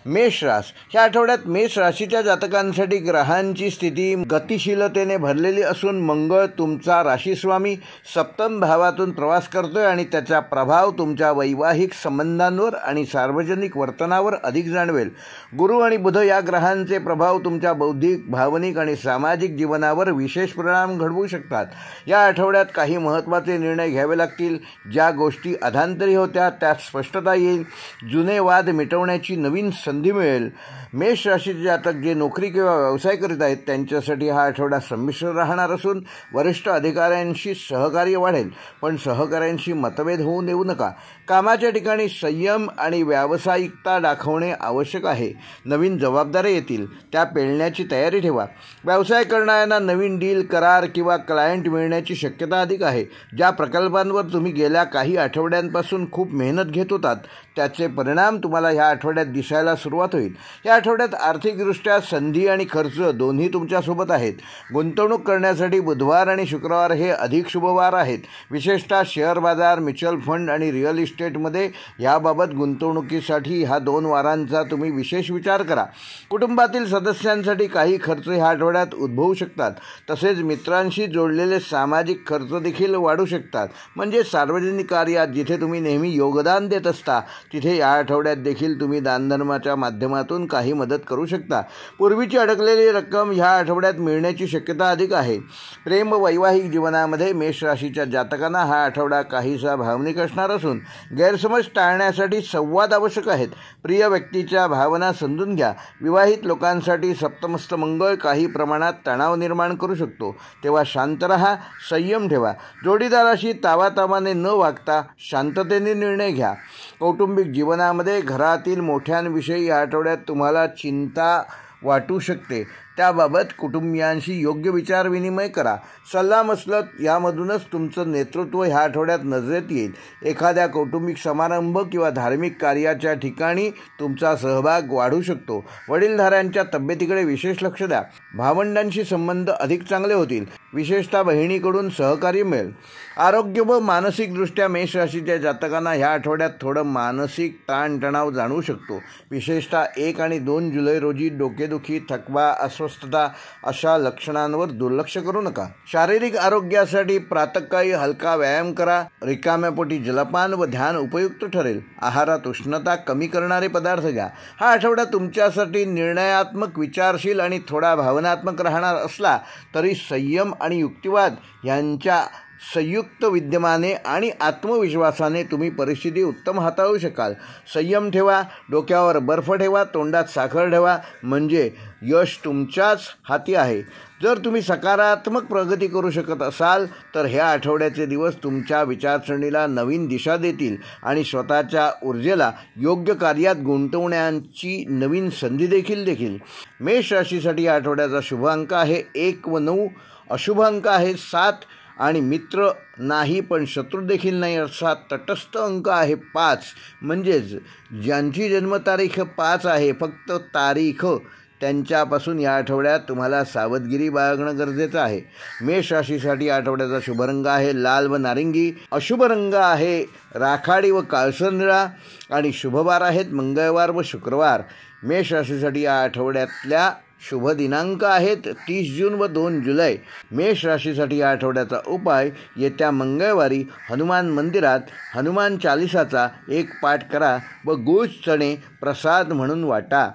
मेष रास ह्या आठवड्यात मेष राशीच्या जातकांसाठी ग्रहांची स्थिती गतिशीलतेने भरलेली असून मंगळ तुमचा राशीस्वामी सप्तम भावातून प्रवास करतोय आणि त्याचा प्रभाव तुमच्या वैवाहिक संबंधांवर आणि सार्वजनिक वर्तनावर अधिक जाणवेल। गुरु आणि बुध या ग्रहांचे प्रभाव तुमच्या बौद्धिक, भावनिक आणि सामाजिक जीवनावर विशेष परिणाम घडवू शकतात। या आठवड्यात काही महत्त्वाचे निर्णय घ्यावे लागतील। ज्या गोष्टी अधांतरी होत्या त्यात स्पष्टता येईल। जुने वाद मिटवण्याची नवीन संधी मिळेल। मेष राशीचे जातक जे नोकरी किंवा व्यवसाय करीत आहेत त्यांच्यासाठी हा आठवडा संमिश्र राहणार असून वरिष्ठ अधिकाऱ्यांशी सहकार्य वाढेल, पण सहकाऱ्यांशी मतभेद होऊ देऊ नका। कामाच्या ठिकाणी संयम आणि व्यावसायिकता दाखवणे आवश्यक आहे। नवीन जबाबदाऱ्या येतील, त्या पेलण्याची तयारी ठेवा। व्यवसाय करणाऱ्यांना नवीन डील, करार किंवा क्लायंट मिळण्याची शक्यता अधिक आहे। ज्या प्रकल्पांवर तुम्ही गेल्या काही आठवड्यांपासून खूप मेहनत घेत होतात त्याचे परिणाम तुम्हाला ह्या आठवड्यात दिसायला सुरुवात होईल। या आठवड्यात आर्थिकदृष्ट्या संधी आणि खर्च दोन्ही तुमच्यासोबत आहेत। गुंतवणूक करण्यासाठी बुधवार आणि शुक्रवार हे अधिक शुभवार आहेत। विशेषतः शेअर बाजार, म्युच्युअल फंड आणि रिअल इस्टेटमध्ये याबाबत गुंतवणुकीसाठी ह्या 2 वारांचा तुम्ही विशेष विचार करा। कुटुंबातील सदस्यांसाठी काही खर्च ह्या आठवड्यात उद्भवू शकतात। तसेच मित्रांशी जोडलेले सामाजिक खर्च देखील वाढू शकतात। म्हणजे सार्वजनिक कार्यात जिथे तुम्ही नेहमी योगदान देत असता तिथे या आठवड्यात देखील तुम्ही दानधर्माच्या माध्यमातून काही मदत करू शकता। पूर्वीची अडकलेली रक्कम ह्या आठवड्यात मिळण्याची शक्यता अधिक आहे। प्रेम वैवाहिक जीवनामध्ये मेष राशीच्या जातकांना हा आठवडा काहीसा भावनिक असणार असून गैरसमज टाळण्यासाठी संवाद आवश्यक आहेत। प्रिय व्यक्तीच्या भावना समजून घ्या। विवाहित लोकांसाठी सप्तमस्थ मंगळ काही प्रमाणात तणाव निर्माण करू शकतो, तेव्हा शांत रहा, संयम ठेवा। जोडीदाराशी तावातावाने न वागता शांततेने निर्णय घ्या। कौटुंबिक जीवनामध्ये घरातील मोठ्यांविषयी या आठवड्यात तुम्हाला चिंता वाटू शकते, त्याबाबत कुटुंबियांशी योग्य विचारविनिमय करा। सल्लामसलत यामधूनच तुमचं नेतृत्व ह्या आठवड्यात नजरेत येईल। एखाद्या कौटुंबिक समारंभ किंवा धार्मिक कार्याच्या ठिकाणी तुमचा सहभाग वाढू शकतो। वडीलधाऱ्यांच्या तब्येतीकडे विशेष लक्ष द्या। भावंडांशी संबंध अधिक चांगले होतील, विशेषतः बहिणीकडून सहकार्य मिळेल। आरोग्य व मानसिकदृष्ट्या मेष राशीच्या जातकांना ह्या आठवड्यात थोडं मानसिक ताणतणाव जाणवू शकतो। विशेषतः 1 आणि 2 जुलै रोजी डोकेदुखी, थकवा, अस्वस्थता अशा लक्षणांवर दुर्लक्ष करू नका। शारीरिक आरोग्यासाठी प्रातःकाळी हलका व्यायाम करा। रिकाम्या पोटी जलपान व ध्यान उपयुक्त ठरेल। आहारात उष्णता कमी करणारे पदार्थ घ्या। हा आठवडा तुमच्यासाठी निर्णयात्मक, विचारशील आणि थोडा भावनात्मक राहणार असला तरी संयम आणि युक्तिवाद यांच्या संयुक्त विद्यमाने आणि आत्मविश्वासाने तुम्ही परिस्थिती उत्तम हाताळू शकाल। संयम ठेवा, डोक्यावर बर्फ ठेवा, तोंडात साखर ठेवा, म्हणजे यश तुमच्याच हाती आहे। जर तुम्ही सकारात्मक प्रगती करू शकत असाल तर ह्या आठवड्याचे दिवस तुमच्या विचारसरणीला नवीन दिशा देतील आणि स्वतःच्या ऊर्जेला योग्य कार्यात गुंतवण्याची नवीन संधी देखील। मेष राशीसाठी या आठवड्याचा शुभ अंक आहे 1 व 9, अशुभ अंक आहे 7 आणि मित्र नाही पण शत्रू देखील नाही, अर्थात तटस्थ अंक आहे 5। म्हणजेच ज्यांची जन्मतारीख 5 आहे, फक्त तारीख, त्यांच्यापासून या आठवड्यात तुम्हाला सावधगिरी बाळगणं गरजेचं आहे। मेष राशीसाठी आठवड्याचा शुभ रंग आहे लाल व नारिंगी, अशुभ रंग आहे राखाडी व काळसर निळा आणि शुभवार आहेत मंगळवार व शुक्रवार। मेष राशीसाठी या आठवड्यातल्या शुभ दिनांक आहेत 30 जून व 2 जुलै। मेष राशीसाठी या आठवड्याचा उपाय येत्या मंगळवारी हनुमान मंदिरात हनुमान चालिसाचा 1 पाठ करा व गूळ चणे प्रसाद म्हणून वाटा।